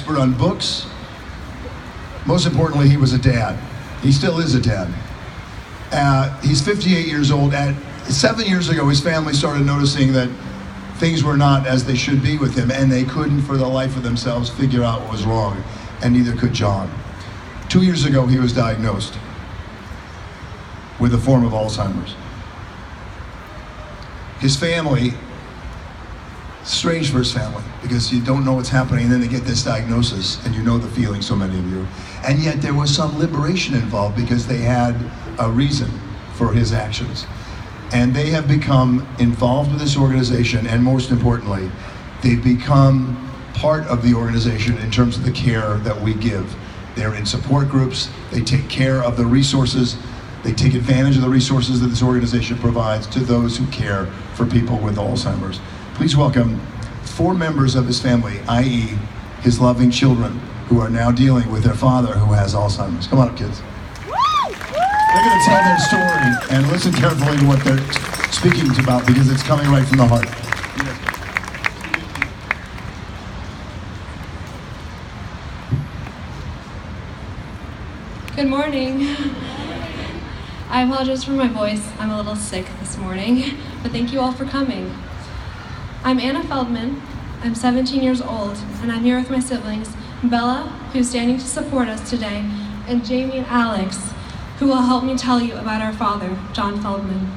expert on books. Most importantly, he was a dad. He still is a dad. He's 58 years old. 7 years ago, his family started noticing that things were not as they should be with him, and they couldn't for the life of themselves figure out what was wrong, and neither could John. 2 years ago, he was diagnosed with a form of Alzheimer's. His family, strange for his family, because you don't know what's happening, and then they get this diagnosis, and you know the feeling, so many of you. And yet there was some liberation involved because they had a reason for his actions. And they have become involved with this organization, and most importantly, they've become part of the organization in terms of the care that we give. They're in support groups, they take care of the resources, they take advantage of the resources that this organization provides to those who care for people with Alzheimer's. Please welcome 4 members of his family, i.e. his loving children, who are now dealing with their father who has Alzheimer's. Come on up, kids. They're going to tell their story, and listen carefully to what they're speaking about, because it's coming right from the heart. Good morning. I apologize for my voice. I'm a little sick this morning, but thank you all for coming. I'm Anna Feldman. I'm 17 years old, and I'm here with my siblings, Bella, who's standing to support us today, and Jamie and Alex, who will help me tell you about our father, John Feldman.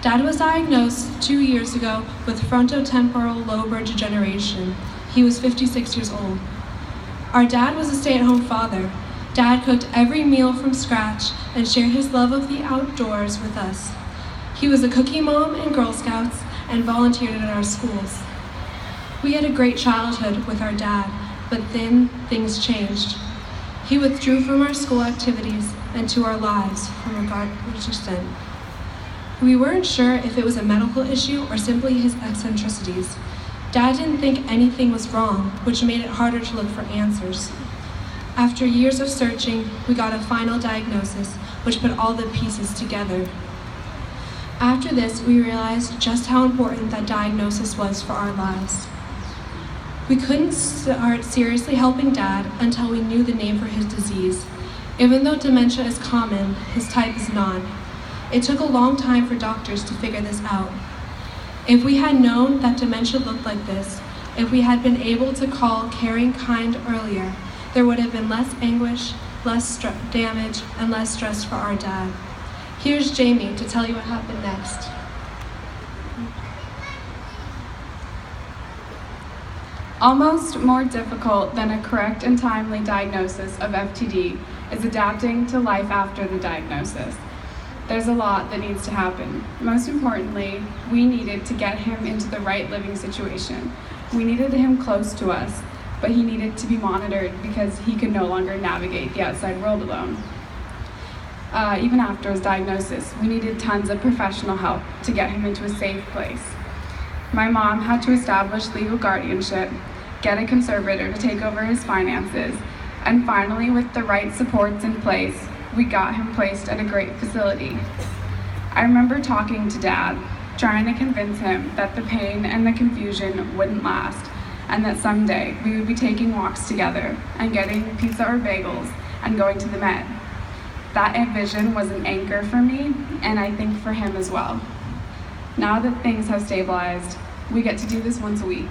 Dad was diagnosed 2 years ago with Frontotemporal Lobar Degeneration. He was 56 years old. Our dad was a stay-at-home father. Dad cooked every meal from scratch and shared his love of the outdoors with us. He was a Cookie Mom in Girl Scouts and volunteered at our schools. We had a great childhood with our dad, but then things changed. He withdrew from our school activities and to our lives from a godless extent. We weren't sure if it was a medical issue or simply his eccentricities. Dad didn't think anything was wrong, which made it harder to look for answers. After years of searching, we got a final diagnosis, which put all the pieces together. After this, we realized just how important that diagnosis was for our lives. We couldn't start seriously helping Dad until we knew the name for his disease. Even though dementia is common, his type is not. It took a long time for doctors to figure this out. If we had known that dementia looked like this, if we had been able to call CaringKind earlier, there would have been less anguish, less damage, and less stress for our dad. Here's Jamie to tell you what happened next. Almost more difficult than a correct and timely diagnosis of FTD is adapting to life after the diagnosis. There's a lot that needs to happen. Most importantly, we needed to get him into the right living situation. We needed him close to us, but he needed to be monitored because he could no longer navigate the outside world alone. Even after his diagnosis, we needed tons of professional help to get him into a safe place. My mom had to establish legal guardianship, get a conservator to take over his finances, and finally, with the right supports in place, we got him placed at a great facility. I remember talking to Dad, trying to convince him that the pain and the confusion wouldn't last, and that someday we would be taking walks together and getting pizza or bagels and going to the Met. That vision was an anchor for me, and I think for him as well. Now that things have stabilized, we get to do this once a week.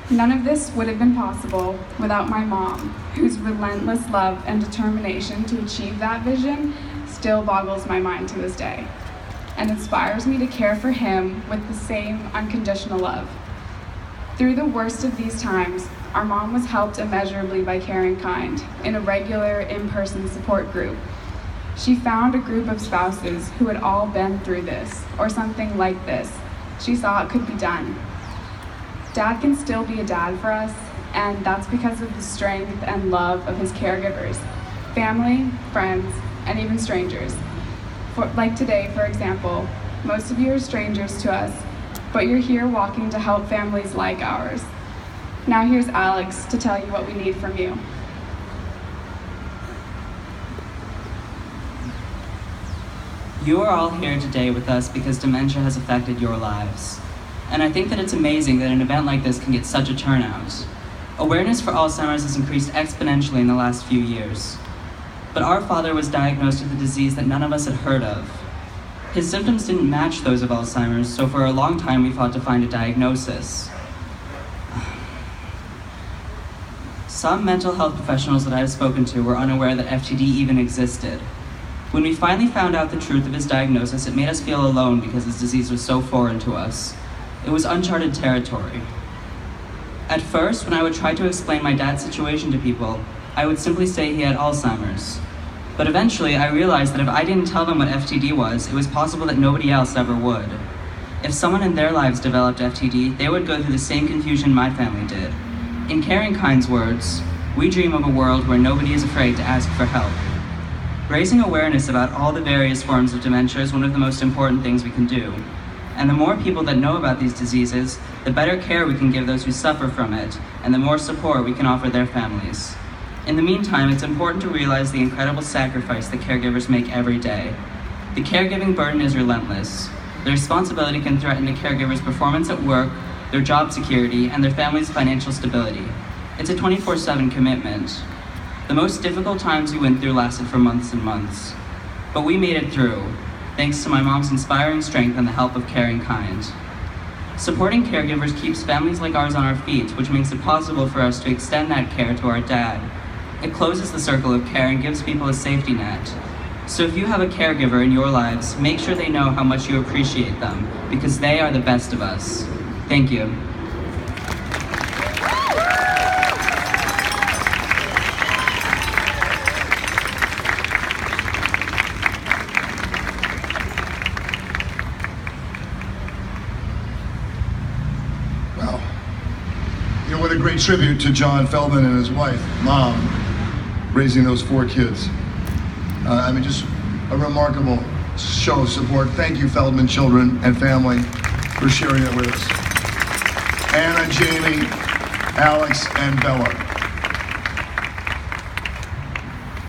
None of this would have been possible without my mom, whose relentless love and determination to achieve that vision still boggles my mind to this day, and inspires me to care for him with the same unconditional love. Through the worst of these times, our mom was helped immeasurably by CaringKind in a regular in-person support group. She found a group of spouses who had all been through this, or something like this. She saw it could be done. Dad can still be a dad for us, and that's because of the strength and love of his caregivers, family, friends, and even strangers. Like today, for example, most of you are strangers to us, but you're here walking to help families like ours. Now here's Alex to tell you what we need from you. You are all here today with us because dementia has affected your lives. And I think that it's amazing that an event like this can get such a turnout. Awareness for Alzheimer's has increased exponentially in the last few years. But our father was diagnosed with a disease that none of us had heard of. His symptoms didn't match those of Alzheimer's, so for a long time we fought to find a diagnosis. Some mental health professionals that I've spoken to were unaware that FTD even existed. When we finally found out the truth of his diagnosis, it made us feel alone because his disease was so foreign to us. It was uncharted territory. At first, when I would try to explain my dad's situation to people, I would simply say he had Alzheimer's. But eventually, I realized that if I didn't tell them what FTD was, it was possible that nobody else ever would. If someone in their lives developed FTD, they would go through the same confusion my family did. In CaringKind's words, we dream of a world where nobody is afraid to ask for help. Raising awareness about all the various forms of dementia is one of the most important things we can do. And the more people that know about these diseases, the better care we can give those who suffer from it, and the more support we can offer their families. In the meantime, it's important to realize the incredible sacrifice that caregivers make every day. The caregiving burden is relentless. The responsibility can threaten a caregiver's performance at work, their job security, and their family's financial stability. It's a 24/7 commitment. The most difficult times we went through lasted for months and months. But we made it through, thanks to my mom's inspiring strength and the help of CaringKind. Supporting caregivers keeps families like ours on our feet, which makes it possible for us to extend that care to our dad. It closes the circle of care and gives people a safety net. So if you have a caregiver in your lives, make sure they know how much you appreciate them, because they are the best of us. Thank you. Wow. You know, what a great tribute to John Feldman and his wife, Mom, raising those 4 kids. I mean, just a remarkable show of support. Thank you, Feldman children and family, for sharing it with us. Anna, Jamie, Alex, and Bella.